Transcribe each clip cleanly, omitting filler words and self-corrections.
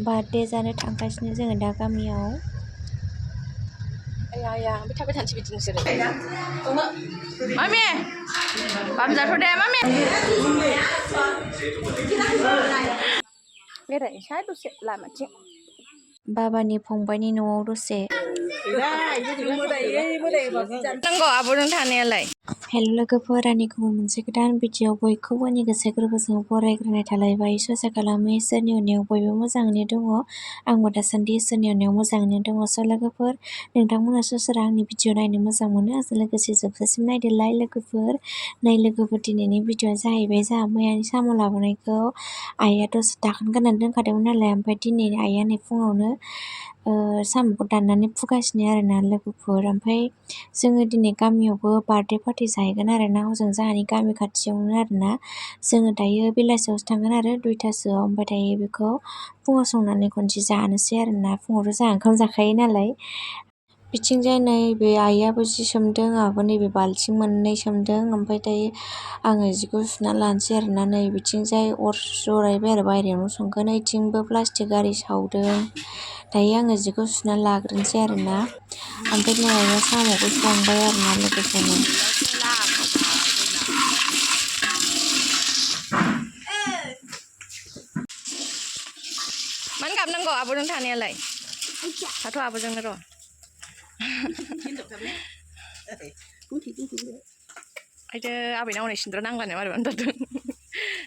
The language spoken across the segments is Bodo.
बार्थडे जानो थांगासिनो जोङो दा गामियाव। आया ओमफ्राय थाबाय थानोसै बिदि नोंसोरो। मामि बामजाथ' दे मामि। बेरायनोसै दसे लामाथिं। बाबानि फंबाइनि न'आव दसे। नांगौ आब'जों थानायालाय। हेल' लोगोफोर, आंनि गुबुन मोनसे गोदान भिडिअ बयखौबो आंनि गोसो गोरबोजों बरायग्रोनाय थालायबाय। ससे खालामो इसोरनि अननायाव बयबो मोजाङैनो दङ। आंबो दासान्दि इसोरनि अननायाव मोजाङैनो दङ। स' लोगोफोर, नोंथांमोना सोरबा आंनि भिडिअ नायनो मोजां मोनो आरो लोगोसे जोबजासिम नायदोलाय लोगोफोर। नै लोगोफोर, दिनैनि भिडिअआ जाहैबाय जोंहा मैयानि साम' लाबोनायखौ आइया दसे दाखोन गारनानै दोनखादोंमोन नालाय, ओमफ्राय दिनै आइया नै फुङावनो साम'खौ दाननानै फुगासिनो आरोना लोगोफोर। ओमफ्राय जोङो दिनै गामियावबो बार्थडे पार्टि जाहैगोन आरोना, हजों जोंहानि गामि खाथियावनो आरोना। जोङो दायो बेलासियावसो थांगोन आरो 2टासोआव। ओमफ्राय दायो बेखौ फुङाव संनानै खनसे जानोसै आरोना। फुङावथ' जोंहा ओंखाम जाखायो नालाय। बिथिंजाय नैबे आइयाबो जि सोमदों, आंहाबो नैबे बाल्थिं मोननै सोमदों। ओमफ्राय दायो आङो जिखौ सुना लानोसै आरोना। नै बिथिंजाय अर जरायबाय आरो बायहेरायावनो संगोन। ओइथिंबो प्लास्टिक आरि सावदों। दायो आङो जिखौ सुना लाग्रोनोसै आरोना। ओमफ्राय नै आइया साम'खौ संबाय आरोना लोगोसेनो। मानो गाबनांगौ आब'जों थानायालाय? थाथ' आब'जोंनो र'। आइदो आबैनाव हनै सिन्दुर नांलानो मारै मोनथारदों।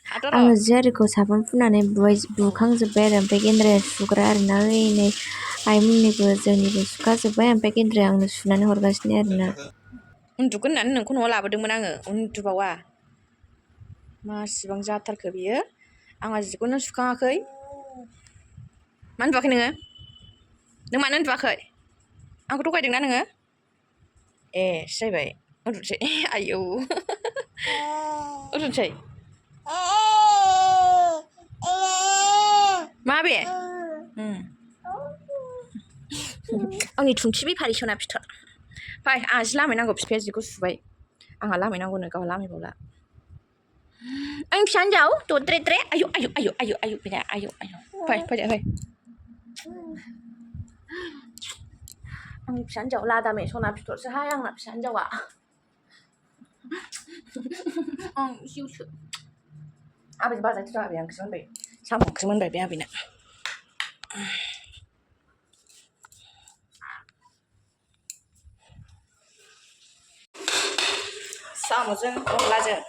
थाथ' र'। आङो जि आरिखौ साबोन फुननानै बुखांजोब्बाय आरो। ओमफ्राय गेन्द्राया सुग्रा आरोना। ओइ नै आइमोननिबो जोंनिबो सुखाजोब्बाय। ओमफ्राय गेन्द्राया आंनो सुनानै हरगासिनो आरोना। उन्दुगोन होननानै नोंखौ न'आव लाबोदोंमोन आङो, उन्दुबावा। मासिबां जाथारखो बियो। आंहा जिखौनो सुखाङाखै। मानो उन्दुआखै नोङो? नों मानो उन्दुआखै? आंखौ थगायदोंना नोङो? ए जाहैबाय, उन्दुसै। आयौ उन्दुसै। मा बे? आंनि थुंथि बेफारि सना फिथर। फै, आंहा जि लामहैनांगौ। बिफाया जिखौ सुबाय, आंहा लामहैनांगौनो, गावहा लामहैबावला। आंनि फिसा हिन्जाव दद्रेद्रे। आयौ आयौ आयौ आयौ आयौ फैदा आयौ आयौ। फै फैदो फै। आंनि फिसा हिन्जाव लादामे सना फिथरसोहाय आंना फिसा हिन्जावा। आं जिउसो। आबैजों बाजानोसै र'। आबैया ओंख्रि मोनबाय, साम' ओंख्रि मोनबाय बे आबैना। साम'जों अनलाजों।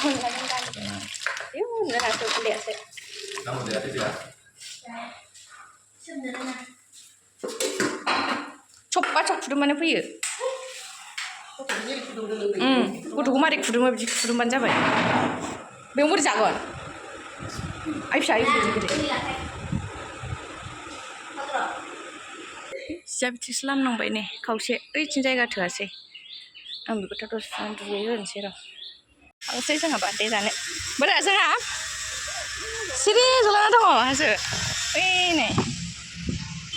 अनलाजों दालिजों। आयौ उन्दुनो रोङासै उन्दैयासो। सबबा सब खुदुंबानो फैयो। गथ'खौ मारै खुदुमो बिदि खुदुमबानो जाबाय। बेयाव बोरै जागोन? आइ फिसा आइ गिदिर गिदिर। जिया बिथिंसो लामनांबाय नै खावसे। ओइथिं जायगा थोआसै। आं बेखौ दसे सुनानै दुगैग्रोनोसै र'। थांसै जोंहा बार्थडे जानो। बोरो जोंहा सिरि ज'लाना दङ हासो। ओइ नै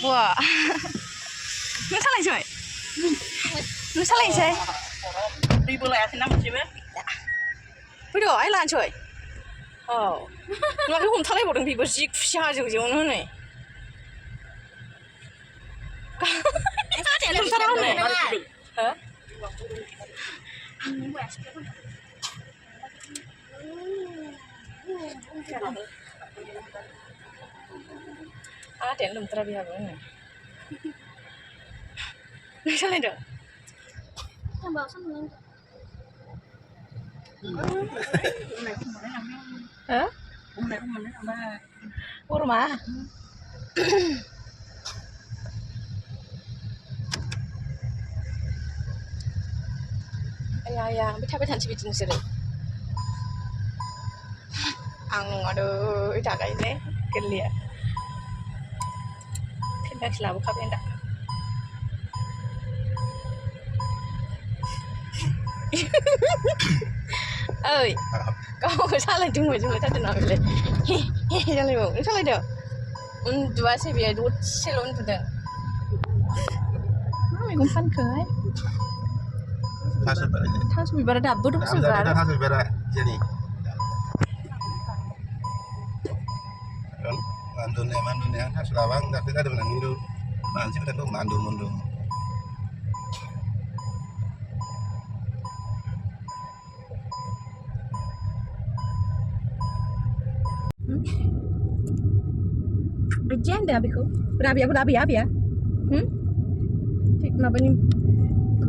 बा नों सालायनोसै? नों सालायनोसै? दैबो लायाखै ना मोनसेबो। फैद' आइ लानोसै। औ माथो हमथालायबावदों बेबो जि खुसि हाजोआवनो हनै। आंहा लोमथारा हनै। हो? आथायानो लोमथारा बेहाबो हनै। नों सालायदों? हो? गरमा? आया ओमफ्राय थाबाय थानोसै बिदि नोंसोरो। आं नङादै थाखायोलै गोरलैया। फेन्दासो लाबोखाबाय दा। ओइ गावखौ सालायदों जोंलायथारदों ना बेलाय। हे हे जालायबावो। नों सालायदों? उन्दुआसै बेयो दसेल' उन्दुदों। मा मैगं फानखोहाय? थास' बिबारा दाबो दंसोगारो। थास' बिबारा जेरै Mandunnya khas Lawang, tapi ada benang Hindu. Masih kita tuh mandu. Berjanda beku. Berabi ya? Mabani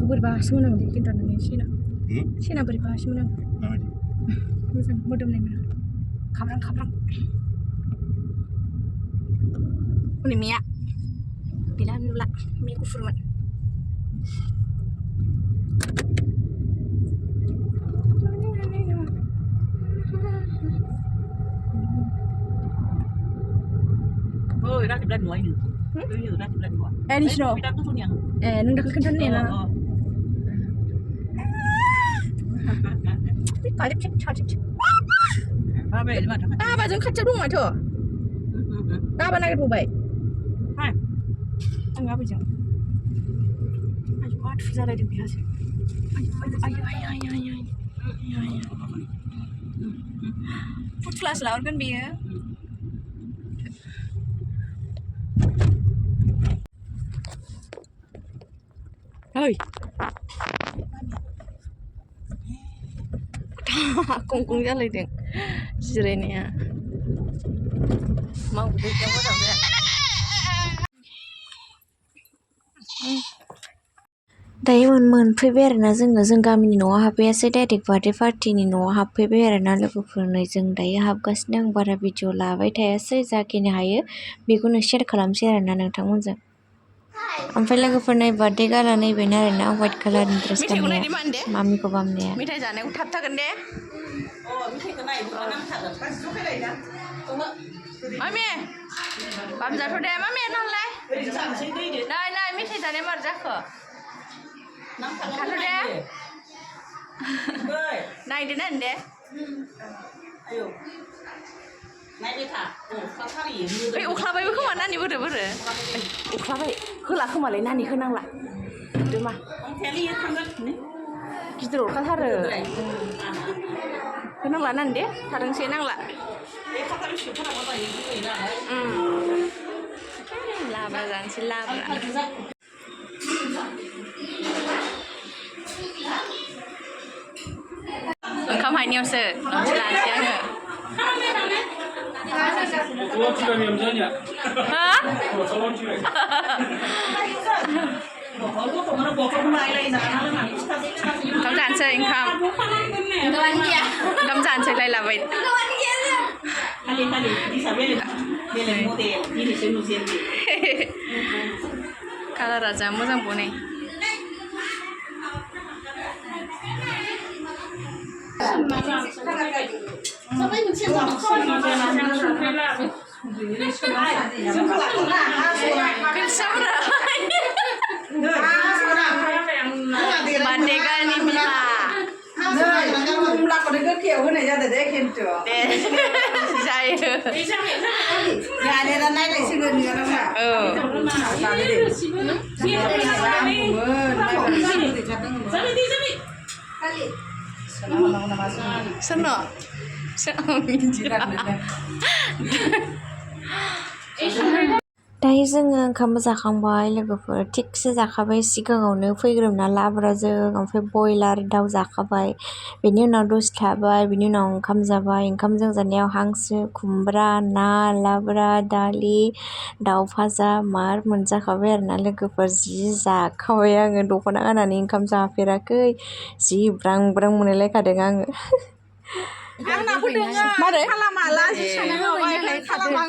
berbahasa mana di kita nanya Cina berbahasa mana? Misal modem mana? Kabrang. Ini Mia. Bilang dulu lah, Mia kufurman. Oh, ra cái lần ngoài nữa. Ra cái lần ngoài. Đi đâu? Kita tuh yang. Nung dah kenal ni lah. Kali cik. Ba về mà. Ba chúng khách chấp đúng mà thưa. Ba này cái bảy. Hai. Anh ngáp bây giờ. Ayo, phi ra đây đừng bị hết. Ayo. Food flash lawan kan dia. Ơi. Cùng ra lời tiếng. Gì nè. Mau đi cho nó đâu đấy. दायो मोनफैबाय आरोना जों गामिनि न'आव हाबफैयासै डाइरेक्ट बार्थडे पार्टिनि न'आव हाबफैबाय आरोना लोगोफोरनो जों दायो हाबगासिनो आं बारा भिडिअ लाबाय थायासै जाखिनि हायो बेखौनो शेयार खालामसै आरोना नोंथांमोनजों ओमफ्राय लोगोफोर नै बार्थडे गाला नैबेनो आरोना व्हाइट कालारनि ड्रेस गाननाया मामिखौ बामनाया मेथाइ जानायखौ थाबथागोन दे मामि बामजाथ' दे मामि नालाय नाय मेथाइ जानाया मार जाखो थाथ' दे नायदो दे Ayo. Naik ta. ओइ अख्लाबायबो खोमा नानि बोरो अख्लाबाय होला खोमालाय नानि होनांला दो मा गिदिर अरखाथारो होनांला नानि दे थादोंसै नांला लाब्रा जानोसै लाब्रा ओंखाम हायनायावसो लानोसै आङो ओंखाम जानोसै ओंखाम जानोसै लायलाबाय कालारा जा मोजां बनाय Bandingkan ini lah. Cái kiểu này ra để khen chưa? Saya. Nhà này là nay lại xin người nữa đâu hả? Senang. दायो जोङो ओंखाम जाखांबाय लोगोफोर थिगसे जाखाबाय सिगाङावनो फैग्रोमना लाब्राजों ओमफ्राय बयलार दाउ जाखाबाय बेनि उनाव दसे थाबाय बेनि उनाव ओंखाम जाबाय ओंखामजों जानायाव हांसो खुमब्रा ना लाब्रा दालि दाउ भाजा मार मोनजाखाबाय आरोना लोगोफोर जि जाखाबाय आङो दख'ना गाननानै ओंखाम जाफेराखै जि ब्रां ब्रां मोनलायलायखादों आङो मारै मा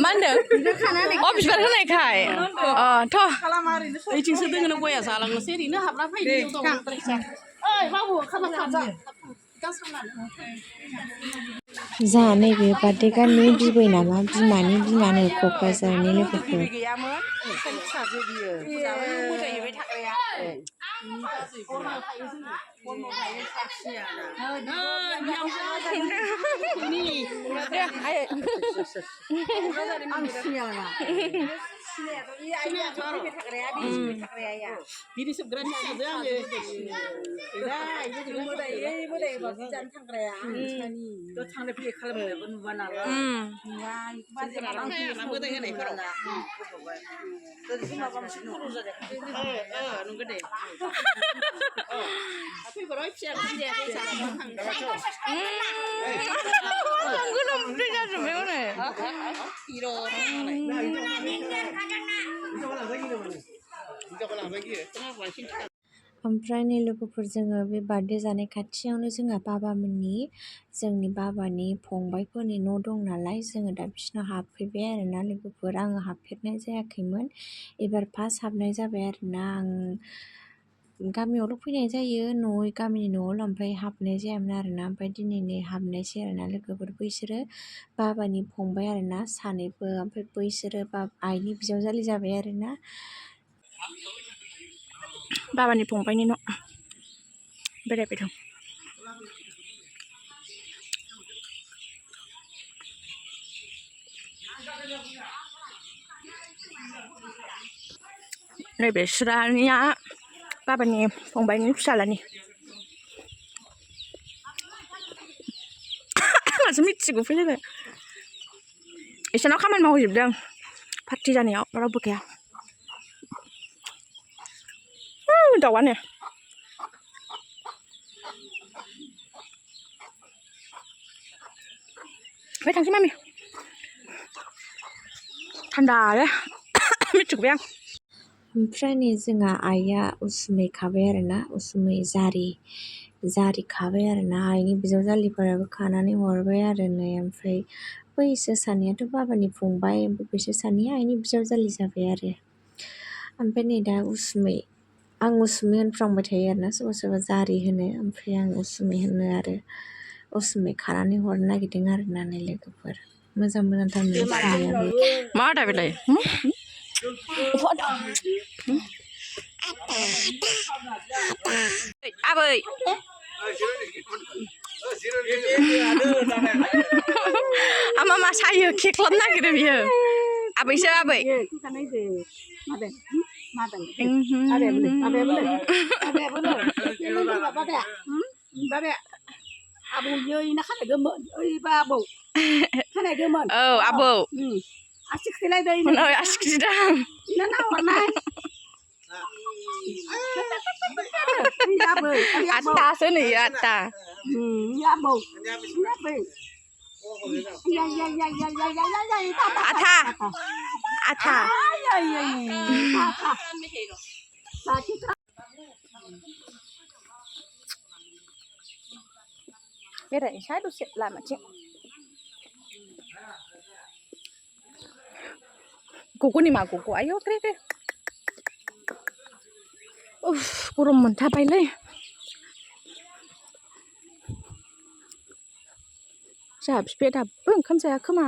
होनदों बिबार होनायखाय थ' ओइथिंसो दोङो नों गया जालांनोसै ओरैनो हाबना फैदो ओइ बाबु खाना खाजा जोंहा नैबे बार्थडे गाननि बिबै नामा बिमानि बिमानो क'क्राझारनि लोगोफोर गैयामोन फिसाजो बियो मोजाङै थाग्राया Bini sebenarnya saja ओमफ्राय नै लोगोफोर जोङो बे बार्थडे जानाय खाथियावनो जोंहा बाबामोननि जोंनि बाबानि फंबायफोरनि न' दं नालाय जोङो दा बिसिनाव हाबफैबाय आरोना लोगोफोर आङो हाबफेरनाय जायाखैमोन एबार फार्स्ट हाबनाय जाबाय आरोना आं गामियावल' फैनाय जायो गामिनि न'आवल' ओमफ्राय हाबनाय जायामोन आरोना ओमफ्राय दिनै नै हाबनायसै आरोना लोगोफोर बैसोरो बाबानि फंबाय आरोना सानैबो ओमफ्राय बैसोरो आइनि बिजावजालि जाबाय आरोना बाबानि फंबायनि न' बेरायबाय दं नैबे बिस्रानिया बाबानि फंबायनि फिसालानि मासो मिथिगौ फैलायबाय इसोरनाव खामानि मावहैजोबदों पार्टि जानायाव रावबो गैया दाउआनो ओमफ्राय थांसै मामि थान्दालै मिथिगौबाय आं ओमफ्राय नै जोंहा आइया उसुमै खाबाय आरोना उसुमै जारि खाबाय आरोना आइनि बिजावजालिफोराबो खानानै हरबाय आरो नै ओमफ्राय बैसोर सानैयाथ' बाबानि फंबाय ओमफ्राय बिसोर सानैया आइनि बिजावजालि जाबाय आरो ओमफ्राय नै दा उसुमै आं उसुमै होनफ्रांबाय थायो आरोना सोरबा सोरबा जारि होनो ओमफ्राय आं उसुमै होनो आरो उसुमै खानानै हरनो नागिरदों आरोना नै लोगोफोर मोजां मोजांथार उसुमैयाबो मा आदा बेलाय आबै आमा मा सायो खेख्लाबनो नागिरो बियो आबैसो आबै औ आबौ आसिखिदां आठथासो नै आठथा आथा बेरायनोसै दसे लामाथिं गग'नि मा गग' आयौ ग्रे ग्रे गरम मोनथारबायलै जोंहा बिफाया दाबो ओंखाम जाया खोमा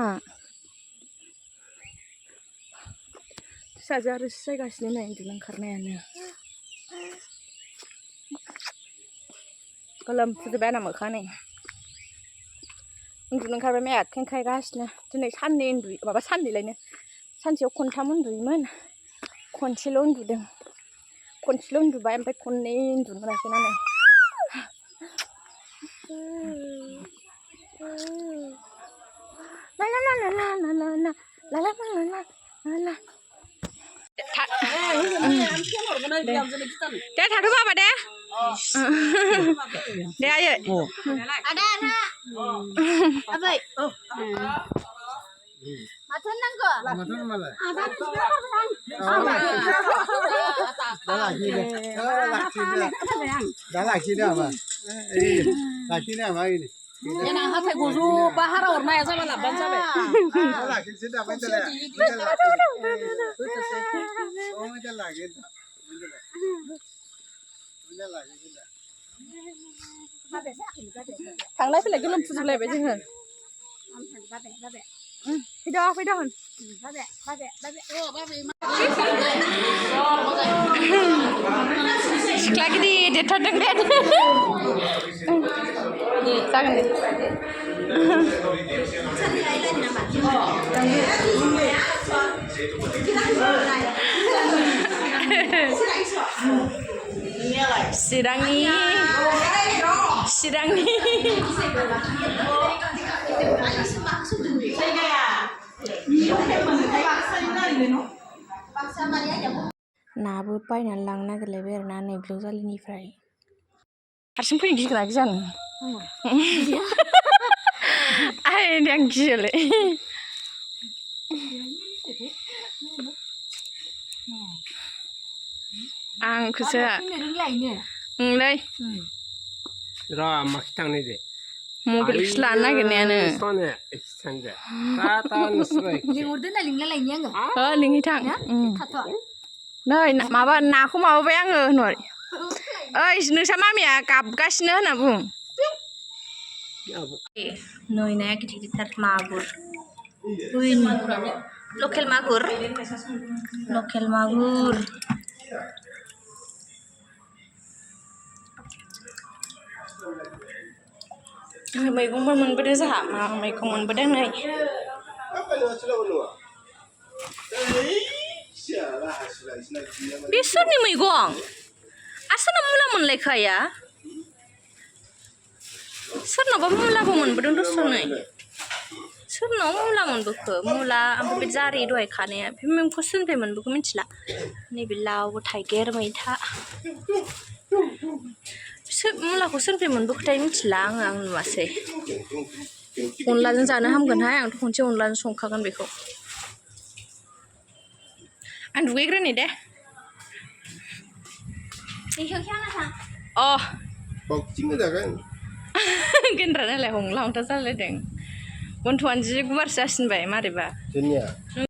फिसाजोआ रोसि जायगासिनो नै उन्दुनो ओंखारनायानो गोलोमफुजोबबाय आंना मोखाङा नै उन्दुनो ओंखारबाय माइ आथिं खायगासिनो दिनै साननैलायनो सानसेयाव खनथाम उन्दुयोमोन खनसेल' उन्दुदों खनसेल' उन्दुबाय ओमफ्राय खननै उन्दुनो मोनाखैना नै दे थाथ' बाबा दे दे आयै आदा आबै माथो नांगौ देनां हाथाय गजौ बाहारा हरनाया जाबा लाबबानो जाबाय थांलाय फैलाय गोलोमफुजोबलायबाय जोङो फैदो होन सिख्ला गिदिर देरथारदों दे जागोन दे चिरांनि नाबो बायनानै लांनो नागिरलायबाय आरो ना नेब्लिवजालिनिफ्राय हारसिं फैनो गिगोना गिजानो आं गियोलै आंखौसो ओंलै र' माखि थांनो दे मबाइलखौसो लानो नागिरनायानो लिंहरदो होनना लिंना लायनि आङो लिंहैथां नै माबा नाखौ माबाबाय आङो होनहर ओइ नोंसा मामिया गाबगासिनो होनना बुं नै नाया गिदिर गिदिरथार मागुर लकेल मागुर मैगंबो मोनबोदों जोंहा मा मैगं मोनबोदों नै बे सोरनि मैगं सोरनाव मुला मोनलायखाया सोरनावबा मुलाबो मोनबोदों दसनै सोरनाव मुला मोनबोखो मुला ओमफ्राय बे जारि दहाय खानाया बे मैगंखौ सोरनिफ्राय मोनबोखो मिथिला नैबे लाव थाइगिर मैथा मुलाखौ सोरनिफ्राय मोनबोखोथाय मिथिला आं नुवासै अनलाजों जानो हामगोनहाय आंथ' खनसे अनलाजों संखागोन बेखौ आं दुगैग्रोनि दे गेन्द्रा नालाय हंला हंथा जालायदों गन्थ'आनो जि गुवारसो जासिनबाय मारैबा